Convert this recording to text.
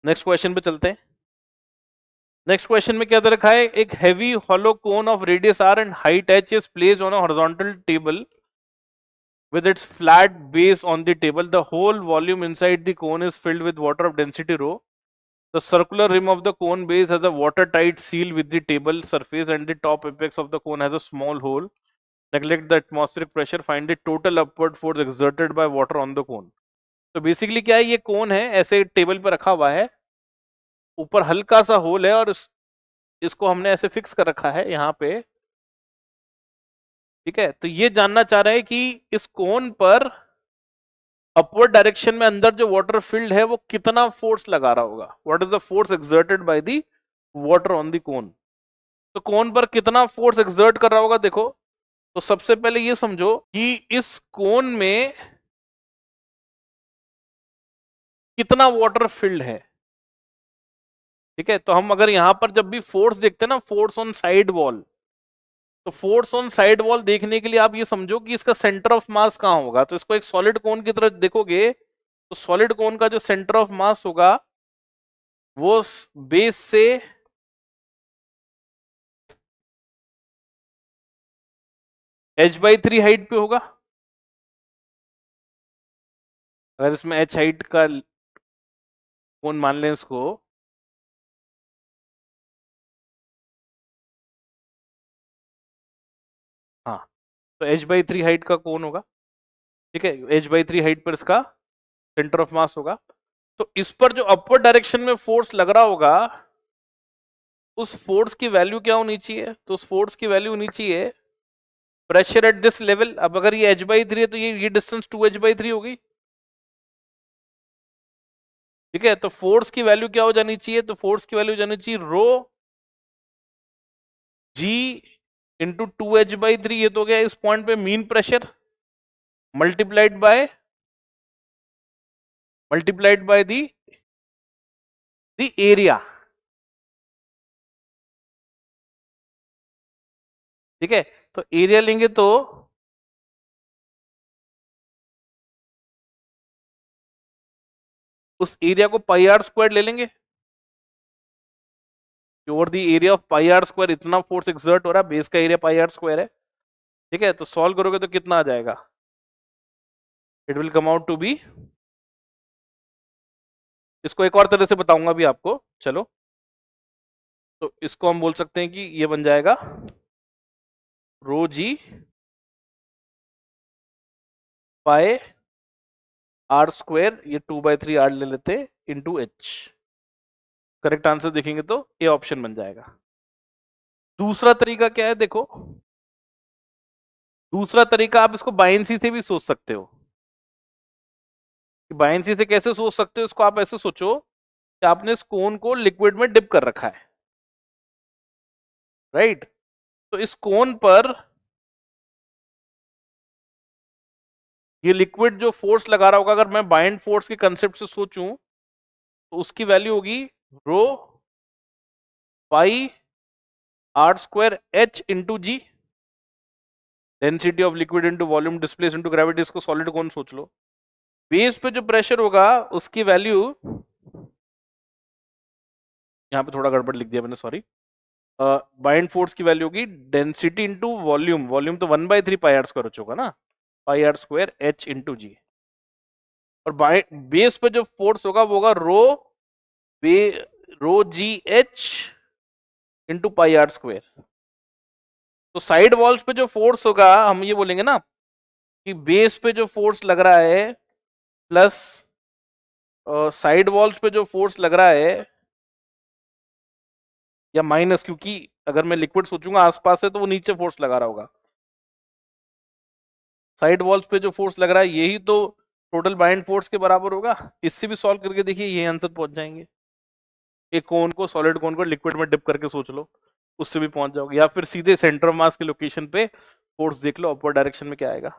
Next question पे चलते हैं। नेक्स्ट क्वेश्चन में क्या दे रखा है, एक heavy hollow cone of radius r and height h is placed on a horizontal table with its flat base on the table. The whole volume inside the cone is filled with water of density rho. The circular rim of the cone base has a watertight seal with the table surface and the top apex of the cone has a small hole. Neglect the atmospheric pressure. Find the total upward force exerted by water on the cone. तो basically क्या है, ये कोन है ऐसे table पर रखा हुआ है, ऊपर हल्का सा होल है और इसको हमने ऐसे फिक्स कर रखा है यहाँ पे। ठीक है, तो ये जानना चाह रहे हैं कि इस कोन पर अपवर्ड डायरेक्शन में अंदर जो वाटर फील्ड है वो कितना फोर्स लगा रहा होगा। What is the force exerted by the water on the cone. तो कोन पर कितना फोर्स एक्सर्ट कर रहा होगा, देखो तो सबसे पहले ये समझो कि इस कोन में कितना वाटर फील्ड है। ठीक है, तो हम अगर यहां पर जब भी फोर्स देखते हैं ना, फोर्स ऑन साइड वॉल, तो फोर्स ऑन साइड वॉल देखने के लिए आप ये समझो कि इसका सेंटर ऑफ मास कहां होगा। तो इसको एक सॉलिड कोन की तरह देखोगे तो सॉलिड कोन का जो सेंटर ऑफ मास होगा वो बेस से h/3 हाइट पे होगा। अगर इसमें h हाइट का कोन मान लें इसको, हाँ, तो h/3 हाइट का कोन होगा। ठीक है, h/3 हाइट पर इसका सेंटर ऑफ मास होगा। तो इस पर जो अपवर्ड डायरेक्शन में फोर्स लग रहा होगा उस फोर्स की वैल्यू क्या होनी चाहिए, तो उस फोर्स की वैल्यू होनी चाहिए प्रेशर एट दिस लेवल। अब अगर ये h/3 है तो ये डिस्टेंस 2h/3 होगी। ठीक है, तो फोर्स की वैल्यू क्या हो जानी चाहिए, तो फोर्स की वैल्यू जानी चाहिए रो जी इंटू 2h/3। ये तो गया इस पॉइंट पे mean pressure multiplied by the area. ठीक है, तो एरिया लेंगे तो उस एरिया को पाई आर स्क्वायर ले लेंगे। Over the area of pi r square इतना फोर्स एक्सर्ट हो रहा है, बेस का एरिया पाई आर स्क्वायर है। ठीक है, तो सॉल्व करोगे तो कितना आ जाएगा, it will come out to be, इसको एक और तरह से बताऊंगा भी आपको, चलो। तो इसको हम बोल सकते हैं कि ये बन जाएगा रो जी बाय आर स्क्वायर, ये 2/3 आर ले लेते इंटू एच। करेक्ट आंसर देखेंगे तो ए ऑप्शन बन जाएगा। दूसरा तरीका क्या है, देखो दूसरा तरीका आप इसको बायनेंसी से भी सोच सकते हो। बायनेंसी से कैसे सोच सकते हो, इसको आप ऐसे सोचो कि आपने इस कोन को लिक्विड में डिप कर रखा है, राइट। तो इस कोन पर ये लिक्विड जो फोर्स लगा रहा होगा, अगर मैं बाइंड फोर्स के कंसेप्ट से सोचूं तो उसकी वैल्यू होगी rho pi r square h into g, density of liquid into volume displace into gravity. इसको सॉलिड कोन सोच लो। बेस पे जो प्रेशर होगा उसकी वैल्यू, यहाँ पे थोड़ा गड़बड़ लिख दिया मैंने, सॉरी। बाइंड फोर्स की वैल्यू होगी डेंसिटी इंटू वॉल्यूम, वॉल्यूम तो 1/3 पाई आर स्क्वायर होगा ना, pi r square h into g. और बेस पे जो फोर्स होगा वो होगा rho g h into pi r square. तो साइड वॉल्स पे जो फोर्स होगा हम ये बोलेंगे ना कि बेस पे जो फोर्स लग रहा है प्लस साइड वॉल्स पे जो फोर्स लग रहा है, या माइनस, क्योंकि अगर मैं लिक्विड सोचूंगा आसपास है तो वो नीचे फोर्स लगा रहा होगा। साइड वॉल्स पे जो फोर्स लग रहा है यही तो टोटल बाइंड फोर्स के बराबर होगा। इससे भी सॉल्व करके देखिए, ये आंसर पहुंच जाएंगे। एक कोन को, सॉलिड कोन को लिक्विड में डिप करके सोच लो, उससे भी पहुंच जाओगे। या फिर सीधे सेंटर ऑफ मास के लोकेशन पे फोर्स देख लो अपवर्ड डायरेक्शन में क्या आएगा।